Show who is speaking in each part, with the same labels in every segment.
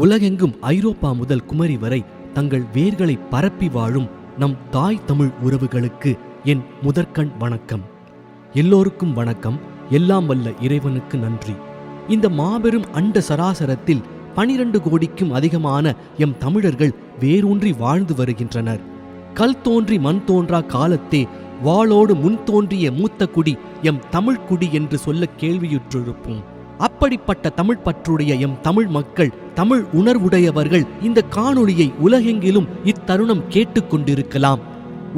Speaker 1: உலகெங்கும் ஐரோப்பா முதல் குமரி வரை தங்கள் வேர்களை பரப்பி வாழும் நம் தாய் தமிழ் உறவுகளுக்கு என் முதற்கண் வணக்கம். எல்லோருக்கும் வணக்கம். எல்லாம் வல்ல இறைவனுக்கு நன்றி. இந்த மாபெரும் அண்ட சராசரத்தில் 12 கோடிக்கும் அதிகமான எம் தமிழர்கள் வேரூன்றி வாழ்ந்து வருகின்றனர். கல் தோன்றி மண் தோன்றா காலத்தே வாளோடு முன் தோன்றிய மூத்த குடி எம் தமிழ் குடி என்று சொல்ல கேள்வியுற்றிருப்போம். அப்படிப்பட்ட தமிழ் பற்றுடைய எம் தமிழ் மக்கள், தமிழ் உணர்வுடையவர்கள் இந்த காணொளியை உலகெங்கிலும் இத்தருணம் கேட்டுக்கொண்டிருக்கலாம்.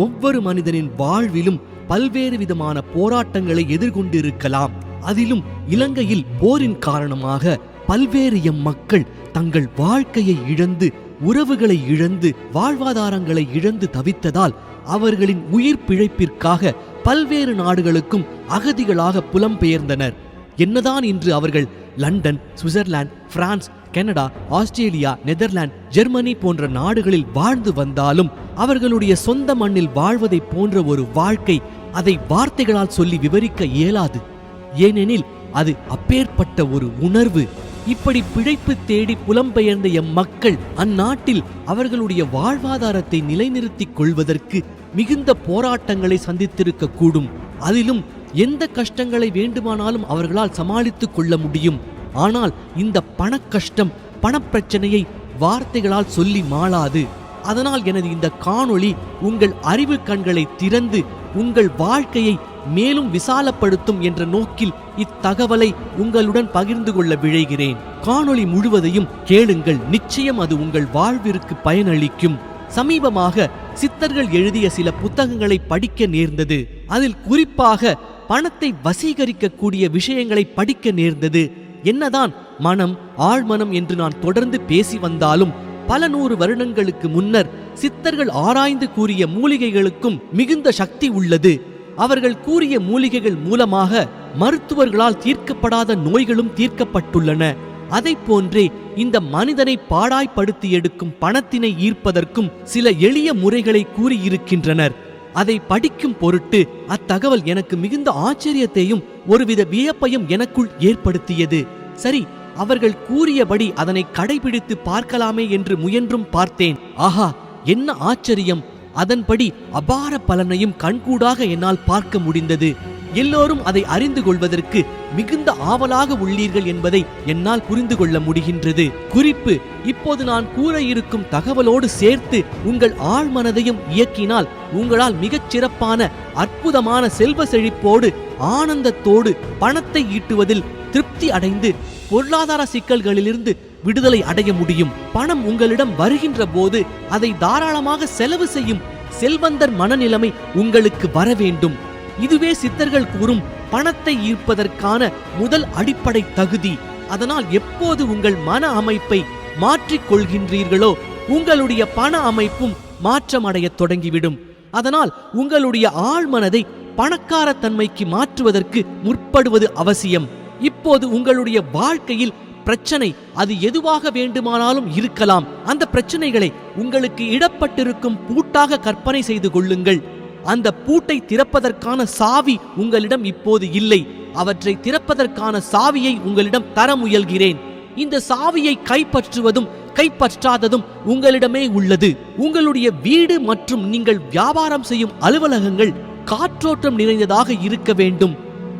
Speaker 1: ஒவ்வொரு மனிதனின் வாழ்விலும் பல்வேறு விதமான போராட்டங்களை எதிர்கொண்டிருக்கலாம். அதிலும் இலங்கையில் போரின் காரணமாக பல்வேறு எம் மக்கள் தங்கள் வாழ்க்கையை இழந்து, உறவுகளை இழந்து, வாழ்வாதாரங்களை இழந்து தவித்ததால் அவர்களின் உயிர் பிழைப்பிற்காக பல்வேறு நாடுகளுக்கும் அகதிகளாக புலம்பெயர்ந்தனர். என்னதான் இன்று அவர்கள் London, Switzerland, France, Canada, Australia, Netherlands, Germany போன்ற நாடுகளில் வாழ்ந்து வந்தாலும் அவர்களுடைய சொந்த மண்ணில் வாழ்வதை போன்ற ஒரு வாழ்க்கை அதை வார்த்தைகளால் சொல்லி விவரிக்க இயலாது. ஏனெனில் அது அப்பேற்பட்ட ஒரு உணர்வு. இப்படி பிழைப்பு தேடி புலம்பெயர்ந்த எம் மக்கள் அந்நாட்டில் அவர்களுடைய வாழ்வாதாரத்தை நிலைநிறுத்திக் கொள்வதற்கு மிகுந்த போராட்டங்களை சந்தித்திருக்க கூடும். அதிலும் எந்த கஷ்டங்களை வேண்டுமானாலும் அவர்களால் சமாளித்துக் கொள்ள முடியும். ஆனால் இந்த பணக்கஷ்டம், பணப்பிரச்சனையை வார்த்தைகளால் சொல்லி மாளாது. அதனால் எனது இந்த காணொளி உங்கள் அறிவு கண்களை திறந்து உங்கள் வாழ்க்கையை மேலும் விசாலப்படுத்தும் என்ற நோக்கில் இத்தகவலை உங்களுடன் பகிர்ந்து கொள்ள விழைகிறேன். காணொளி முழுவதையும் கேளுங்கள். நிச்சயம் அது உங்கள் வாழ்விற்கு பயனளிக்கும். சமீபமாக சித்தர்கள் எழுதிய சில புத்தகங்களை படிக்க நேர்ந்தது. அதில் குறிப்பாக பணத்தை வசீகரிக்கக்கூடிய விஷயங்களை படிக்க நேர்ந்தது. என்னதான் மனம், ஆழ்மனம் என்று நான் தொடர்ந்து பேசி வந்தாலும் பல 100 வருடங்களுக்கு முன்னர் சித்தர்கள் ஆராய்ந்து கூறிய மூலிகைகளுக்கும் மிகுந்த சக்தி உள்ளது. அவர்கள் கூறிய மூலிகைகள் மூலமாக மருத்துவர்களால் தீர்க்கப்படாத நோய்களும் தீர்க்கப்பட்டுள்ளன. அதை போன்றே இந்த மனிதனை பாடாய்படுத்தி எடுக்கும் பணத்தினை ஈர்ப்பதற்கும் சில எளிய முறைகளை கூறியிருக்கின்றனர். அதை படிக்கும் பொருட்டு அத்தகவல் எனக்கு மிகுந்த ஆச்சரியத்தையும் ஒருவித வியப்பையும் எனக்குள் ஏற்படுத்தியது. சரி, அவர்கள் கூறியபடி அதனை கடைபிடித்து பார்க்கலாமே என்று முயன்றும் பார்த்தேன். ஆஹா, என்ன ஆச்சரியம்! அதன்படி அபார பலனையும் கண்கூடாக என்னால் பார்க்க முடிந்தது. எல்லோரும் அதை அறிந்து கொள்வதற்கு மிகுந்த ஆவலாக உள்ளீர்கள் என்பதை என்னால் புரிந்து கொள்ள முடிகின்றது. குறிப்பு: இப்போது நான் கூற இருக்கும் தகவலோடு சேர்த்து உங்கள் ஆழ்மனதையும் இயக்கினால் உங்களால் மிகச் சிறப்பான, அற்புதமான செல்வ செழிப்போடு, ஆனந்தத்தோடு பணத்தை ஈட்டுவதில் திருப்தி அடைந்து பொருளாதார சிக்கல்களிலிருந்து விடுதலை அடைய முடியும். பணம் உங்களிடம் வருகின்ற போது அதை தாராளமாக செலவு செய்யும் செல்வந்தர் மனநிலைமை உங்களுக்கு வர வேண்டும். இதுவே சித்தர்கள் கூறும் பணத்தை ஈர்ப்பதற்கான முதல் அடிப்படை தகுதி. அதனால் எப்போது உங்கள் மன அமைப்பை மாற்றிக் கொள்கின்றீர்களோ உங்களுடைய பண அமைப்பும் மாற்றமடைய தொடங்கிவிடும். அதனால் உங்களுடைய ஆழ்மனதை பணக்கார தன்மைக்கு மாற்றுவதற்கு முற்படுவது அவசியம். இப்போது உங்களுடைய வாழ்க்கையில் பிரச்சனை, அது எதுவாக வேண்டுமானாலும் இருக்கலாம். அந்த பிரச்சனைகளை உங்களுக்கு இடப்பட்டிருக்கும் பூட்டாக கற்பனை செய்து கொள்ளுங்கள். அந்த பூட்டை திறப்பதற்கான சாவி உங்களிடம் இப்போது இல்லை. அவற்றை திறப்பதற்கான சாவியை உங்களிடம் தர முயல்கிறேன். இந்த சாவியை கைப்பற்றுவதும் கைப்பற்றாததும் உங்களிடமே உள்ளது. உங்களுடைய வீடு மற்றும் நீங்கள் வியாபாரம் செய்யும் அலுவலகங்கள் காற்றோட்டம் நிறைந்ததாக இருக்க வேண்டும்.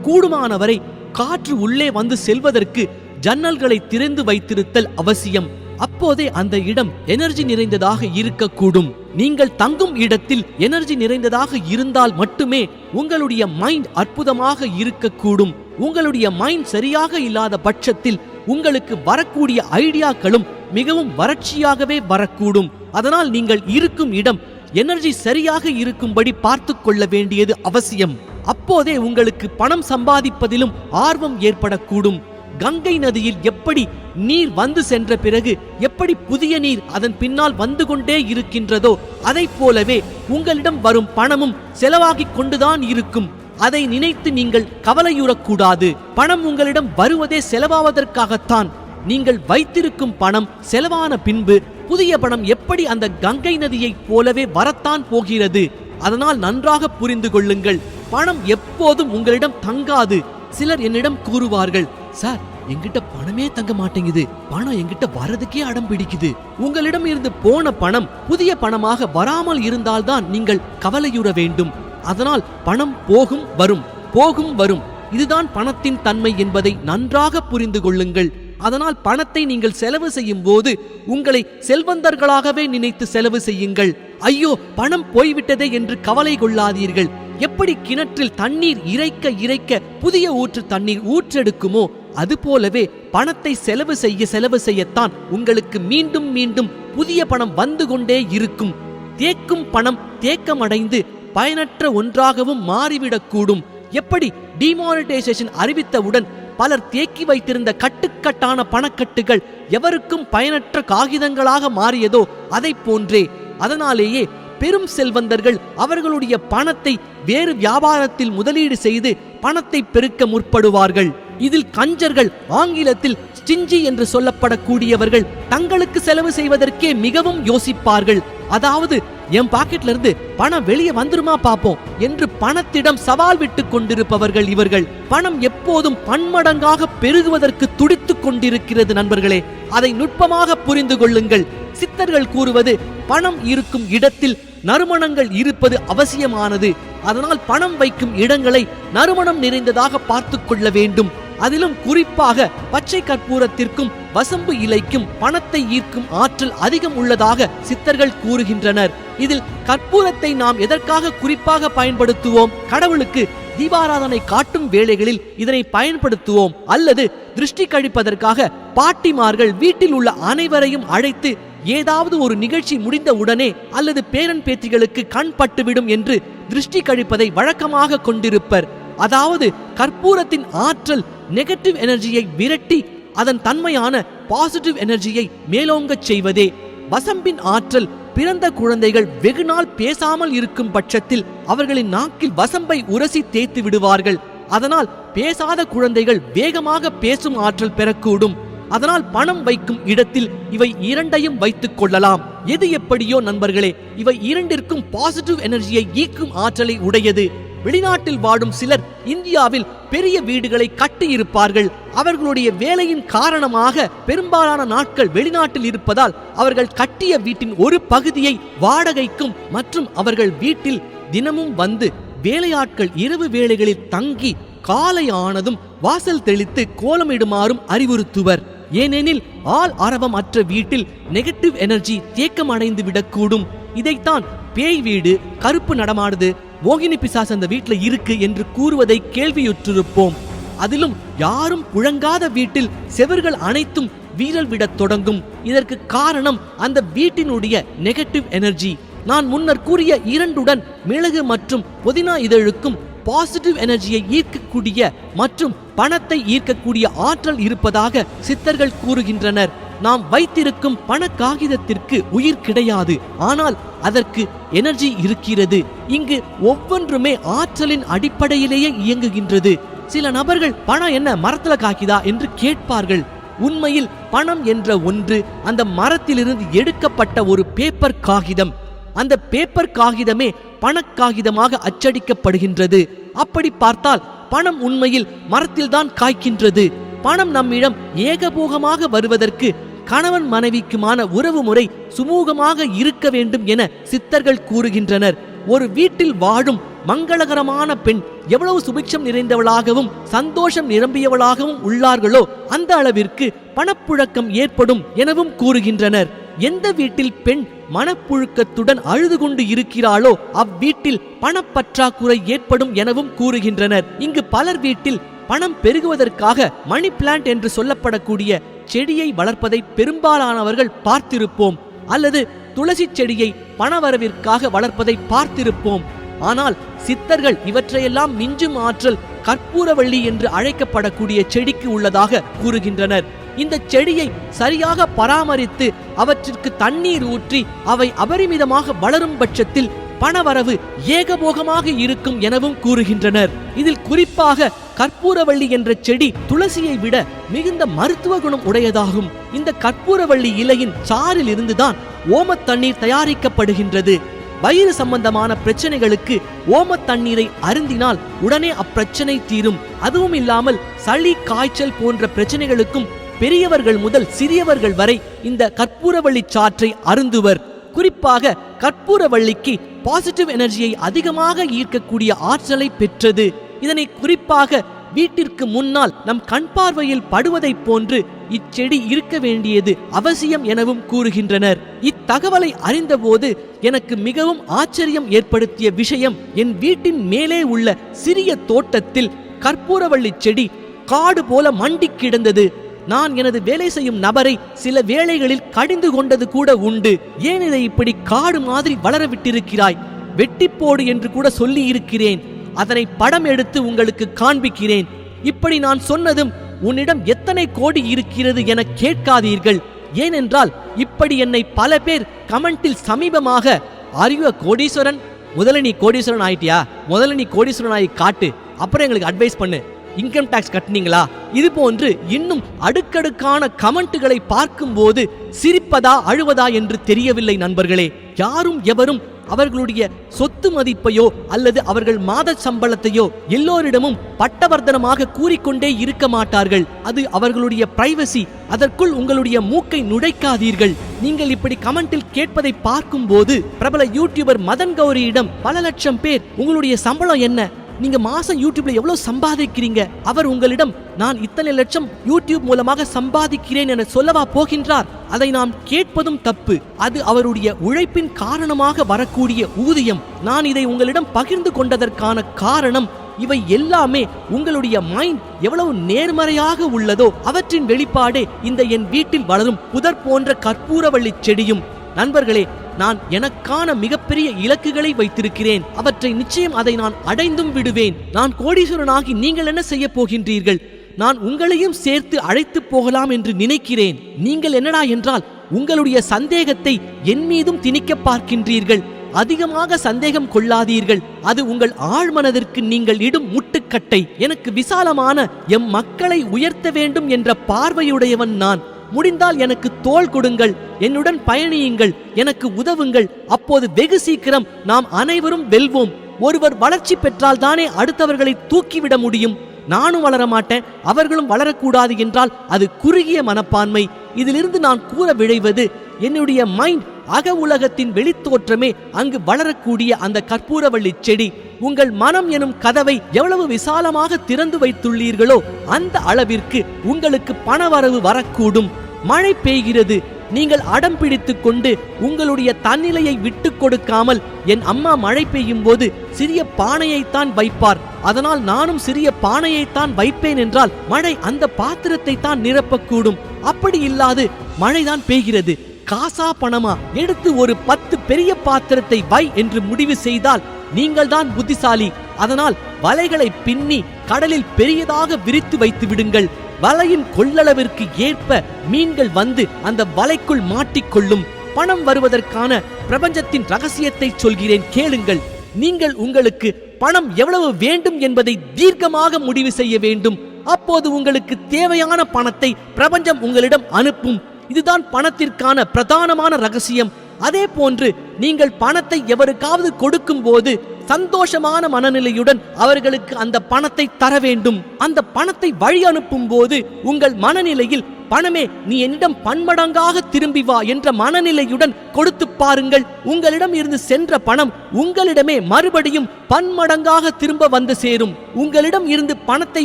Speaker 1: கூடுமானவரை காற்று உள்ளே வந்து செல்வதற்கு ஜன்னல்களை திறந்து வைத்திருத்தல் அவசியம். அப்போதே அந்த இடம் எனர்ஜி நிறைந்ததாக இருக்கக்கூடும். நீங்கள் தங்கும் இடத்தில் எனர்ஜி நிறைந்ததாக இருந்தால் மட்டுமே உங்களுடைய மைண்ட் அற்புதமாக இருக்கக்கூடும். உங்களுடைய மைண்ட் சரியாக இல்லாத பட்சத்தில் உங்களுக்கு வரக்கூடிய ஐடியாக்களும் மிகவும் வறட்சியாகவே வரக்கூடும். அதனால் நீங்கள் இருக்கும் இடம் எனர்ஜி சரியாக இருக்கும்படி பார்த்து கொள்ள வேண்டியது அவசியம். அப்போதே உங்களுக்கு பணம் சம்பாதிப்பதிலும் ஆர்வம் ஏற்படக்கூடும். கங்கை நதியில் எப்படி நீர் வந்து சென்ற பிறகு எப்படி புதிய நீர் அதன் பின்னால் வந்து கொண்டே இருக்கின்றதோ அதை போலவே உங்களிடம் வரும் பணமும் செலவாகிக் கொண்டுதான் இருக்கும். அதை நினைத்து நீங்கள் கவலையுறக்கூடாது. பணம் உங்களிடம் வருவதே செலவாவதற்காகத்தான். நீங்கள் வைத்திருக்கும் பணம் செலவான பின்பு புதிய பணம் எப்படி அந்த கங்கை நதியைப் போலவே வரத்தான் போகிறது. அதனால் நன்றாக புரிந்து கொள்ளுங்கள், பணம் எப்போதும் உங்களிடம் தங்காது. சிலர் என்னிடம் கூறுவார்கள், சார், என்கிட்ட பணமே தங்க மாட்டேங்குது, பணம் என்கிட்ட வரதுக்கே அடம் பிடிக்குது. உங்களிடம் இருந்து போன பணம் புதிய பணமாக வராமல் இருந்தால்தான் நீங்கள் கவலையுற வேண்டும். அதனால் பணம் போகும் வரும், போகும் வரும். இதுதான் பணத்தின் தன்மை என்பதை நன்றாக புரிந்து கொள்ளுங்கள். அதனால் பணத்தை நீங்கள் செலவு செய்யும் போது உங்களை செல்வந்தர்களாகவே நினைத்து செலவு செய்யுங்கள். ஐயோ பணம் போய்விட்டதே என்று கவலை கொள்ளாதீர்கள். எப்படி கிணற்றில் தண்ணீர் இறைக்க இறைக்க புதிய ஊற்று தண்ணீர் ஊற்றெடுக்குமோ அதுபோலவே பணத்தை செலவு செய்யத்தான் உங்களுக்கு மீண்டும் மீண்டும் புதிய பணம் வந்து கொண்டே இருக்கும். தேக்கும் பணம் தேக்கமடைந்து பயனற்ற ஒன்றாகவும் மாறிவிடக்கூடும். எப்படி டிமானிட்டைசேஷன் அறிவித்தவுடன் பலர் தேக்கி வைத்திருந்த கட்டுக்கட்டான பணக்கட்டுகள் எவருக்கும் பயனற்ற காகிதங்களாக மாறியதோ அதை போன்றே. அதனாலேயே பெரும் செல்வந்தர்கள் அவர்களுடைய பணத்தை வேறு வியாபாரத்தில் முதலீடு செய்து பணத்தை பெருக்க முற்படுவார்கள். இதில் கஞ்சர்கள், ஆங்கிலத்தில் ஸ்டிஞ்சி என்று சொல்லப்படக்கூடியவர்கள் தங்களுக்கு செலவு செய்வதற்கே மிகவும் யோசிப்பார்கள். அதாவது என் பாக்கெட்ல இருந்து பணம் வெளியே வந்துருமா பாப்போம் என்று பணத்திடம் சவால் விட்டு கொண்டிருப்பவர்கள் இவர்கள். பணம் எப்போதும் பன்மடங்காக பெருகுவதற்கு துடித்துக் கொண்டிருக்கிறது நண்பர்களே. அதை நுட்பமாக புரிந்து கொள்ளுங்கள். சித்தர்கள் கூறுவது பணம் இருக்கும் இடத்தில் நறுமணங்கள் இருப்பது அவசியமானது. அதனால் பணம் வைக்கும் இடங்களை நறுமணம் நிறைந்ததாக பார்த்து கொள்ள வேண்டும். அதிலும் குறிப்பாக பச்சை கற்பூரத்திற்கும் வசம்பு இலைக்கும் பணத்தை ஈர்க்கும் ஆற்றல் அதிகம் உள்ளதாக சித்தர்கள் கூறுகின்றனர். இதில் கற்பூரத்தை நாம் எதற்காக குறிப்பாக பயன்படுத்துவோம்? கடவுளுக்கு தீபாராதனை காட்டும் வேளைகளில் இதனை பயன்படுத்துவோம். அல்லது திருஷ்டி கழிப்பதற்காக பாட்டிமார்கள் வீட்டில் உள்ள அனைவரையும் அழைத்து ஏதாவது ஒரு நிகழ்ச்சி முடிந்த உடனே அல்லது பேரன் பேத்திகளுக்கு கண் பட்டுவிடும் என்று திருஷ்டி கழிப்பதை வழக்கமாக கொண்டிருப்பர். அதாவது கற்பூரத்தின் ஆற்றல் நெகட்டிவ் எனர்ஜியை விரட்டி அதன் தன்மையான பாசிட்டிவ் எனர்ஜியை மேலோங்கச் செய்வதே. வசம்பின் ஆற்றல் பிறந்த குழந்தைகள் வெகுநாள் பேசாமல் இருக்கும் பட்சத்தில் அவர்களின் நாக்கில் வசம்பை உரசி தேய்த்து விடுவார்கள். அதனால் பேசாத குழந்தைகள் வேகமாக பேசும் ஆற்றல் பெறக்கூடும். அதனால் பணம் வைக்கும் இடத்தில் இவை இரண்டையும் வைத்துக் கொள்ளலாம். எது எப்படியோ நண்பர்களே, இவை இரண்டிற்கும் பாசிட்டிவ் எனர்ஜியை ஈர்க்கும் ஆற்றலை உடையது. வெளிநாட்டில் வாடும் சிலர் இந்தியாவில் பெரிய வீடுகளை கட்டி இருப்பார்கள். அவர்களுடைய வேலையின் காரணமாக பெரும்பாலான நாட்கள் வெளிநாட்டில் இருப்பதால் அவர்கள் கட்டிய வீட்டின் ஒரு பகுதியை வாடகைக்கும் மற்றும் அவர்கள் வீட்டில் தினமும் வந்து வேலையாட்கள் இரவு வேளைகளில் தங்கி காலை ஆனதும் வாசல் தெளித்து கோலமிடுமாறும் அறிவுறுத்துவர். ஏனெனில் ஆள் அரவம் அற்ற வீட்டில் நெகட்டிவ் எனர்ஜி தேக்கம் அடைந்து விடக்கூடும். இதைத்தான் பேய் வீடு, கருப்பு நடமாடுது, மோகினி பிசாசு அந்த வீட்டுல இருக்கு என்று கூறுவதை கேள்வியுற்றிருப்போம். அதிலும் யாரும் புழங்காத வீட்டில் செவர்கள் அனைத்தும் வீரல் விடத் தொடங்கும். இதற்கு காரணம் அந்த வீட்டினுடைய நெகட்டிவ் எனர்ஜி. நான் முன்னர் கூறிய இரண்டுடன் மிளகு மற்றும் புதினா இதழுக்கும் பாசிட்டிவ் எனர்ஜியை ஈர்க்கக்கூடிய மற்றும் பணத்தை ஈர்க்கக்கூடிய ஆற்றல் இருப்பதாக சித்தர்கள் கூறுகின்றனர். நாம் வைத்திருக்கும் பண காகிதத்திற்கு உயிர் கிடையாது, ஆனால் அதற்கு எனர்ஜி இருக்கிறது. இங்கு ஒவ்வொன்றுமே ஆற்றலின் அடிப்படையிலேயே இயங்குகின்றது. சில நபர்கள் பணம் என்ன மரத்துல காக்கிதா என்று கேட்பார்கள். உண்மையில் பணம் என்ற ஒன்று அந்த மரத்திலிருந்து எடுக்கப்பட்ட ஒரு பேப்பர் காகிதம். அந்த பேப்பர் காகிதமே பணக்காகிதமாக அச்சடிக்கப்படுகின்றது. அப்படி பார்த்தால் பணம் உண்மையில் மரத்தில்தான் காய்க்கின்றது. பணம் நம்மிடம் ஏகபோகமாக வருவதற்கு கணவன் மனைவிக்குமான உறவு முறை சுமூகமாக இருக்க வேண்டும் என சித்தர்கள் கூறுகின்றனர். ஒரு வீட்டில் வாழும் மங்களகரமான பெண் எவ்வளவு சுபிக்ஷம் நிறைந்தவளாகவும் சந்தோஷம் நிரம்பியவளாகவும் உள்ளார்களோ அந்த அளவிற்கு பணப்புழக்கம் ஏற்படும் எனவும் கூறுகின்றனர். எந்த வீட்டில் பெண் மனப்புழுக்கத்துடன் அழுது கொண்டு இருக்கிறாளோ அவ்வீட்டில் பணப்பற்றாக்குறை ஏற்படும் எனவும் கூறுகின்றனர். இங்கு பலர் வீட்டில் பணம் பெருகுவதற்காக மணி பிளான்ட் என்று சொல்லப்படக்கூடிய செடியை வளர்ப்பதை பெரும்பாலானவர்கள் பார்த்திருப்போம். அல்லது துளசி செடியை பணவரவிற்காக வளர்ப்பதை பார்த்திருப்போம். ஆனால் சித்தர்கள் இவற்றையெல்லாம் மிஞ்சும் ஆற்றல் கற்பூரவள்ளி என்று அழைக்கப்படக்கூடிய செடிக்கு உள்ளதாக கூறுகின்றனர். இந்த செடியை சரியாக பராமரித்து அவற்றிற்கு தண்ணீர் ஊற்றி அவை அபரிமிதமாக வளரும் பட்சத்தில் பணவரவு ஏகபோகமாக இருக்கும் எனவும் கூறுகின்றனர். இதில் குறிப்பாக கற்பூரவள்ளி என்ற செடி துளசியை விட மிகுந்த மருத்துவ குணம் உடையதாகும். இந்த கற்பூரவள்ளி இலையின் சாறில் இருந்துதான் ஓம தண்ணீர் தயாரிக்கப்படுகின்றது. வயிறு சம்பந்தமான பிரச்சனைகளுக்கு ஓம தண்ணீரை அருந்தினால் உடனே அப்பிரச்சனை தீரும். அதுவும் இல்லாமல் சளி, காய்ச்சல் போன்ற பிரச்சனைகளுக்கும் பெரியவர்கள் முதல் சிறியவர்கள் வரை இந்த கற்பூரவள்ளி சாற்றை அருந்துவர். குறிப்பாக கற்பூரவள்ளிக்கு பாசிட்டிவ் எனர்ஜியை அதிகமாக ஈர்க்கக்கூடிய ஆற்றலை பெற்றது. இதனை குறிப்பாக வீட்டிற்கு முன்னால் நம் கண் பார்வையில் படுவதை போன்று இச்செடி இருக்க வேண்டியது அவசியம் எனவும் கூறுகின்றனர். இத்தகவலை அறிந்தபோது எனக்கு மிகவும் ஆச்சரியம் ஏற்படுத்திய விஷயம், என் வீட்டின் மேலே உள்ள சிறிய தோட்டத்தில் கற்பூரவள்ளி செடி காடு போல மண்டி கிடந்தது. நான் எனது வேலை செய்யும் நபரை சில வேளைகளில் கடிந்து கொண்டது கூட உண்டு. ஏன் இதை இப்படி காடு மாதிரி வளர விட்டிருக்கிறாய், வெட்டிப்போடு என்று கூட சொல்லி இருக்கிறேன். அதனை படம் எடுத்து உங்களுக்கு காண்பிக்கிறேன். இப்படி நான் சொன்னதும் உன்னிடம் எத்தனை கோடி இருக்கிறது என கேட்காதீர்கள். ஏனென்றால் இப்படி என்னை பல பேர் கமெண்டில் சமீபமாக அறிவ கோடீஸ்வரன், முதல்ல நீ கோடீஸ்வரன் ஆயிட்டியா, முதல்ல நீ கோடீஸ்வரன் ஆகி காட்டு, அப்புறம் எங்களுக்கு அட்வைஸ் பண்ணு, இன்கம் டாக்ஸ் கட்டினீங்களா, இது போன்று இன்னும் அடுக்கடுக்கான கமெண்ட்டுகளை பார்க்கும்போது சிரிப்பதா அழுவதா என்று தெரியவில்லை நண்பர்களே. யாரும் எவரும் அவர்களுடைய சொத்து மதிப்பையோ அல்லது அவர்கள் மாத சம்பளத்தையோ எல்லோரிடமும் பட்டவர்த்தனமாக கூறிக்கொண்டே இருக்க மாட்டார்கள். அது அவர்களுடைய பிரைவசி. அதற்குள் உங்களுடைய மூக்கை நுழைக்காதீர்கள். நீங்கள் இப்படி கமெண்டில் கேட்பதை பார்க்கும்போது பிரபல யூடியூபர் மதன் கௌரியிடம் பல லட்சம் பேர் உங்களுடைய சம்பளம் என்ன, நீங்க மாசம் யூடியூப்ல எவ்வளவு சம்பாதிக்கிறீங்க, அவர் உங்களிடம் நான் இத்தனை லட்சம் யூடியூப் மூலமாக சம்பாதிக்கிறேன் என சொல்லவா போகின்றார்? அதை நாம் கேட்பதும் தப்பு. அது அவருடைய உழைப்பின் காரணமாக வரக்கூடிய ஊதியம். நான் இதை உங்களிடம் பகிர்ந்து கொண்டதற்கான காரணம், இவை எல்லாமே உங்களுடைய மைண்ட் எவ்வளவு நேர்மறையாக உள்ளதோ அவற்றின் வெளிப்பாடே இந்த என் வீட்டில் வளரும் புதர் போன்ற கற்பூரவள்ளி செடியும். நண்பர்களே, நான் எனக்கான மிகப்பெரிய இலக்குகளை வைத்திருக்கிறேன். அவற்றை நிச்சயம் அதை நான் அடைந்தும் விடுவேன். நான் கோடீஸ்வரனாகி நீங்கள் என்ன செய்ய போகின்றீர்கள்? நான் உங்களையும் சேர்த்து அழைத்து போகலாம் என்று நினைக்கிறேன். நீங்கள் என்னடா என்றால் உங்களுடைய சந்தேகத்தை என் மீதும் திணிக்க பார்க்கின்றீர்கள். அதிகமாக சந்தேகம் கொள்ளாதீர்கள். அது உங்கள் ஆழ்மனதிற்கு நீங்கள் இடும் முட்டுக்கட்டை. எனக்கு விசாலமான எம் மக்களை உயர்த்த வேண்டும் என்ற பார்வையுடையவன் நான். முடிந்தால் எனக்கு தோள் கொடுங்கள், என்னுடன் பயணியுங்கள், எனக்கு உதவுங்கள். அப்போது வெகு சீக்கிரம் நாம் அனைவரும் வெல்வோம். ஒருவர் வளர்ச்சி பெற்றால் தானே அடுத்தவர்களை தூக்கிவிட முடியும். நானும் வளர மாட்டேன், அவர்களும் வளரக்கூடாது என்றால் அது குறுகிய மனப்பான்மை. இதிலிருந்து நான் கூற விழைவது, என்னுடைய மைண்ட் அக உலகத்தின் வெளித்தோற்றமே அங்கு வளரக்கூடிய அந்த கற்பூரவள்ளி செடி. உங்கள் மனம் எனும் கதவை எவ்வளவு விசாலமாக திறந்து வைத்துள்ளீர்களோ அந்த அளவிற்கு உங்களுக்கு பணவரவு வரக்கூடும். மழை பெய்கிறது, நீங்கள் அடம் பிடித்துக் கொண்டு உங்களுடைய தன்னிலையை விட்டு கொடுக்காமல், என் அம்மா மழை பெய்யும் போது சிறிய பானையைத்தான் வைப்பார், அதனால் நானும் சிறிய பானையைத்தான் வைப்பேன் என்றால் மழை அந்த பாத்திரத்தை தான் நிரப்பக்கூடும். அப்படி இல்லாது மழைதான் பெய்கிறது, காசா பணமா எடுத்து ஒரு 10 பெரிய பாத்திரத்தை வை என்று முடிவு செய்தால் நீங்கள் தான் புத்திசாலி. அதனால் வலைகளை பின்னி கடலில் பெரியதாக விரித்து வைத்து விடுங்கள். வலையின் கொள்ளளவிற்கு ஏற்ப மீன்கள் வந்து அந்த வலைக்குள் மாட்டிக்கொள்ளும். பணம் வருவதற்கான பிரபஞ்சத்தின் ரகசியத்தை சொல்கிறேன், கேளுங்கள். நீங்கள் உங்களுக்கு பணம் எவ்வளவு வேண்டும் என்பதை தீர்க்கமாக முடிவு செய்ய வேண்டும். அப்போது உங்களுக்கு தேவையான பணத்தை பிரபஞ்சம் உங்களிடம் அனுப்பும். இதுதான் பணத்திற்கான பிரதானமான ரகசியம். அதே போன்று நீங்கள் பணத்தை எவருக்காவது கொடுக்கும் போது சந்தோஷமான மனநிலையுடன் அவர்களுக்கு அந்த பணத்தை தர வேண்டும். அந்த பணத்தை வழி அனுப்பும் போது உங்கள் மனநிலையில் பணமே நீ என்னிடம் பன்மடங்காக திரும்பி வா என்ற மனநிலையுடன் கொடுத்து பாருங்கள். உங்களிடம் இருந்து சென்ற பணம் உங்களிடமே மறுபடியும் பன்மடங்காக திரும்ப வந்து சேரும். உங்களிடம் இருந்து பணத்தை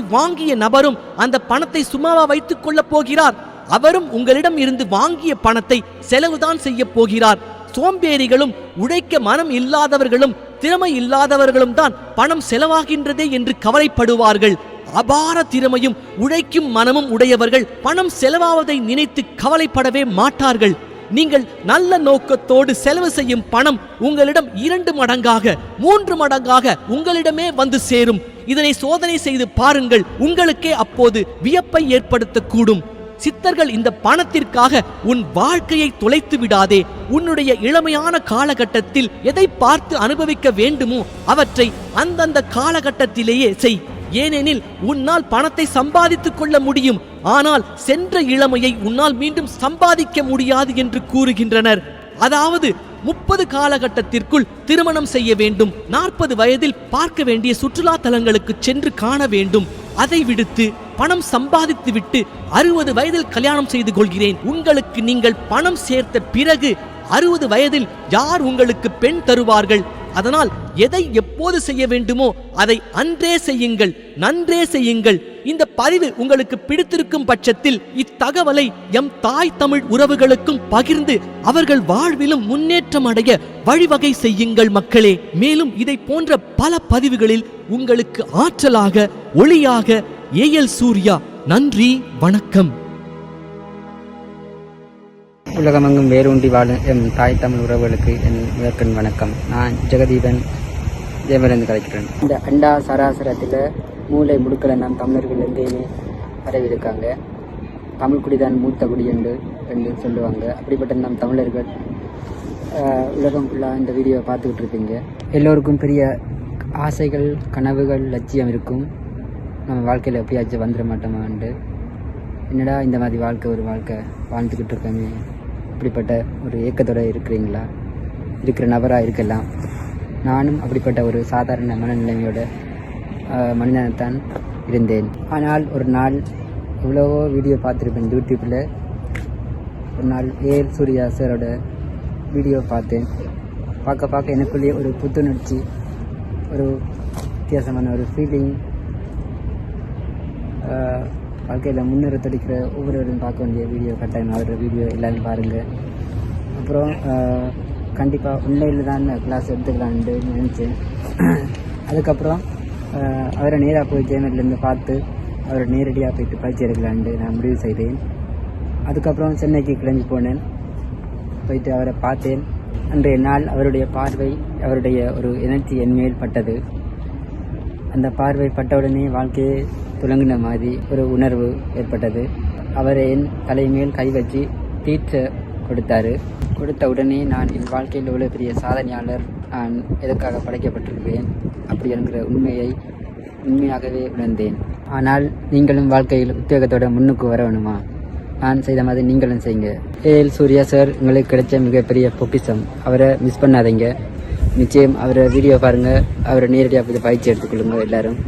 Speaker 1: வாங்கிய நபரும் அந்த பணத்தை சும்மாவா வைத்துக் கொள்ளப் போகிறார்? அவரும் உங்களிடம் இருந்து வாங்கிய பணத்தை செலவுதான் செய்ய போகிறார். சோம்பேறிகளும் உழைக்க மனம் இல்லாதவர்களும் திறமை இல்லாதவர்களும் தான் பணம் செலவாகின்றதே என்று கவலைப்படுவார்கள். அபார திறமையும் உழைக்கும் மனமும் உடையவர்கள் பணம் செலவாவதை நினைத்து கவலைப்படவே மாட்டார்கள். நீங்கள் நல்ல நோக்கத்தோடு செலவு செய்யும் பணம் உங்களிடம் 2 மடங்காக 3 மடங்காக உங்களிடமே வந்து சேரும். இதனை சோதனை செய்து பாருங்கள். உங்களுக்கே அப்போது வியப்பை ஏற்படுத்தக்கூடும். சித்தர்கள் இந்த பணத்திற்காக உன் வாழ்க்கையை தொலைத்து விடாதே. உன்னுடைய இளமையான காலகட்டத்தில் எதை பார்த்து அனுபவிக்க வேண்டுமோ அவற்றை அந்தந்த காலகட்டத்திலேயே செய். ஏனெனில் உன்னால் பணத்தை சம்பாதித்துக் கொள்ள முடியும், ஆனால் சென்ற இளமையை உன்னால் மீண்டும் சம்பாதிக்க முடியாது என்று கூறுகின்றனர். அதாவது 30 காலகட்டத்திற்குள் திருமணம் செய்ய வேண்டும், 40 வயதில் பார்க்க வேண்டிய சுற்றுலா தலங்களுக்கு சென்று காண வேண்டும், அதை விடுத்து பணம் சம்பாதித்து விட்டு 60 வயதில் கல்யாணம் செய்து கொள்கிறேன். உங்களுக்கு நீங்கள் பணம் சேர்த்த பிறகு 60 வயதில் யார் உங்களுக்கு பெண் தருவார்கள்? அதனால் எதை எப்போது செய்ய வேண்டுமோ அதை அன்றே செய்யுங்கள், நன்றே செய்யுங்கள். இந்த பதிவு உங்களுக்கு பிடித்திருக்கும் பட்சத்தில் இத்தகவலை எம் தாய் தமிழ் உறவுகளுக்கும் பகிர்ந்து அவர்கள் வாழ்விலும் முன்னேற்றம் அடைய வழிவகை செய்யுங்கள் மக்களே. மேலும் இதை போன்ற பல பதிவுகளில் உங்களுக்கு ஆற்றலாக ஒளியாக ஏஎல் சூர்யா. நன்றி, வணக்கம்.
Speaker 2: உலகமெங்கும் வேரூண்டி வாழும் எம் தாய் தமிழ் உறவுகளுக்கு என் முதற்கண் வணக்கம். நான் ஜெகதீபன் ஜெயமலேந்து கலைக்கிறேன். இந்த அண்டா சராசரத்தில் மூளை முடுக்களை நம் தமிழர்கள் எங்கேயுமே பரவியிருக்காங்க. தமிழ் குடிதான் மூத்த குடி என்று சொல்லுவாங்க. அப்படிப்பட்ட நம் தமிழர்கள் உலகம் ஃபுல்லாக இந்த வீடியோவை பார்த்துக்கிட்டு இருப்பீங்க. எல்லோருக்கும் பெரிய ஆசைகள், கனவுகள், லட்சியம் இருக்கும். நம்ம வாழ்க்கையில் எப்படியாச்சும் வந்துட மாட்டோமான்ட்டு, என்னடா இந்த மாதிரி ஒரு வாழ்க்கை வாழ்ந்துக்கிட்டு இருக்கோமே, இப்படிப்பட்ட ஒரு ஏக்கத்தோடு இருக்கிற நபராக இருக்கலாம். நானும் அப்படிப்பட்ட ஒரு சாதாரண மனநிலைமையோட மனிதனைத்தான் இருந்தேன். ஆனால் ஒரு நாள் எவ்வளவோ வீடியோ பார்த்துருப்பேன் யூடியூப்பில். ஒரு நாள் ஏஎல் சூர்யா சாரோட வீடியோ பார்த்தேன். பார்க்க எனக்குள்ளேயே ஒரு புத்துணர்ச்சி, ஒரு வித்தியாசமான ஒரு ஃபீலிங். வாழ்க்கையில் முன்னேற துடிக்கிற ஒவ்வொருவரும் பார்க்க வேண்டிய வீடியோ கட்டாயம் அவரோட வீடியோ எல்லோரும் பாருங்கள். அப்புறம் கண்டிப்பாக ஆன்லைனில் தான் கிளாஸ் எடுத்துக்கலான்ட்டு நினச்சேன். அதுக்கப்புறம் அவரை நேராக போய் ஜேமர்லேருந்து பார்த்து அவரை நேரடியாக போயிட்டு பயிற்சி எடுக்கலான்ட்டு நான் முடிவு செய்தேன். அதுக்கப்புறம் சென்னைக்கு கிளம்பி போனேன். போயிட்டு அவரை பார்த்தேன். அன்றைய நாள் அவருடைய பார்வை, அவருடைய ஒரு எனர்ஜி என் மேல் பட்டது. அந்த பார்வை பட்டவுடனே வாழ்க்கையை துலங்கின மாதிரி ஒரு உணர்வு ஏற்பட்டது. அவர் என் தலைமேல் கை வச்சு தீட்சை கொடுத்த உடனே நான் என் வாழ்க்கையில் உள்ள பெரிய சாதனையாளர், நான் எதற்காக படைக்கப்பட்டிருக்கிறேன் அப்படி என்கிற உண்மையாகவே உணர்ந்தேன். ஆனால் நீங்களும் வாழ்க்கையில் உத்தியோகத்தோட முன்னுக்கு வர வேணுமா? நான் செய்த மாதிரி நீங்களும் செய்யுங்க. ஏஎல் சூர்யா சார் உங்களுக்கு கிடைச்ச மிகப்பெரிய பொக்கிஷம். அவரை மிஸ் பண்ணாதீங்க. நிச்சயம் அவரை வீடியோ பாருங்கள், அவரை நேரடியாக போய் பயிற்சி எடுத்துக்கொள்ளுங்க. எல்லோரும்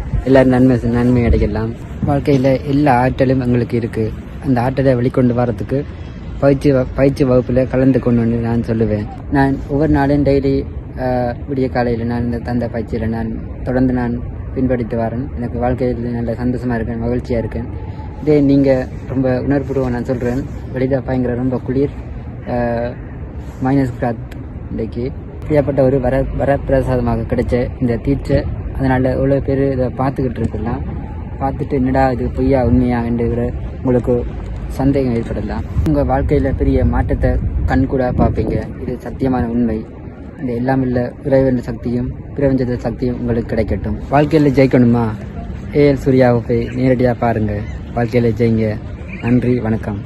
Speaker 2: நன்மை அடையலாம். வாழ்க்கையில் எல்லா ஆற்றலும் எங்களுக்கு இருக்குது. அந்த ஆற்றலை வெளிக்கொண்டு வரத்துக்கு பயிற்சி வகுப்பில் கலந்து கொண்டு நான் சொல்லுவேன். நான் ஒவ்வொரு நாளும் டெய்லி விடிய காலையில் நான் இந்த தந்த பயிற்சியில் நான் தொடர்ந்து பின்பற்றிட்டு வரேன். எனக்கு வாழ்க்கையில் நல்ல சந்தோஷமாக இருக்கேன், மகிழ்ச்சியாக இருக்கேன். இதே நீங்கள் ரொம்ப உணர்வுபூர்வம் நான் சொல்கிறேன். வெளியில் பயங்கர ரொம்ப குளிர், -கிராத். இன்றைக்கு இப்படியாப்பட்ட ஒரு வரப்பிரசாதமாக கிடைச்ச இந்த தீட்சை, அதனால் எவ்வளோ பேர் இதை பார்த்துக்கிட்டு இருக்கலாம். பார்த்துட்டு என்னடா இது பொய்யா உண்மையா என்கிற உங்களுக்கு சந்தேகம் ஏற்படலாம். உங்கள் வாழ்க்கையில் பெரிய மாற்றத்தை கண்கூட பார்ப்பீங்க. இது சத்தியமான உண்மை. இந்த எல்லாம் இல்லை இறைவன் சக்தியும் பிரபஞ்ச சக்தியும் உங்களுக்கு கிடைக்கட்டும். வாழ்க்கையில் ஜெயிக்கணுமா? ஏஎல் சூர்யாவை போய் நேரடியாக பாருங்கள். வாழ்க்கையில் ஜெயிங்க. நன்றி, வணக்கம்.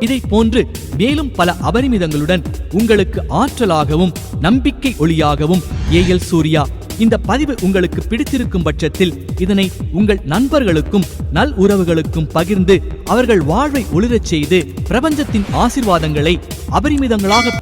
Speaker 1: இதை போன்று மேலும் பல அபரிமிதங்களுடன் உங்களுக்கு ஆற்றலாகவும் நம்பிக்கை ஒளியாகவும் ஏஎல் சூர்யா. இந்த பதிவு உங்களுக்கு பிடித்திருக்கும் பட்சத்தில் இதனை உங்கள் நண்பர்களுக்கும் நல் உறவுகளுக்கும் பகிர்ந்து அவர்கள் வாழ்வை ஒளிரச் செய்து பிரபஞ்சத்தின் ஆசீர்வாதங்களை அபரிமிதங்களாக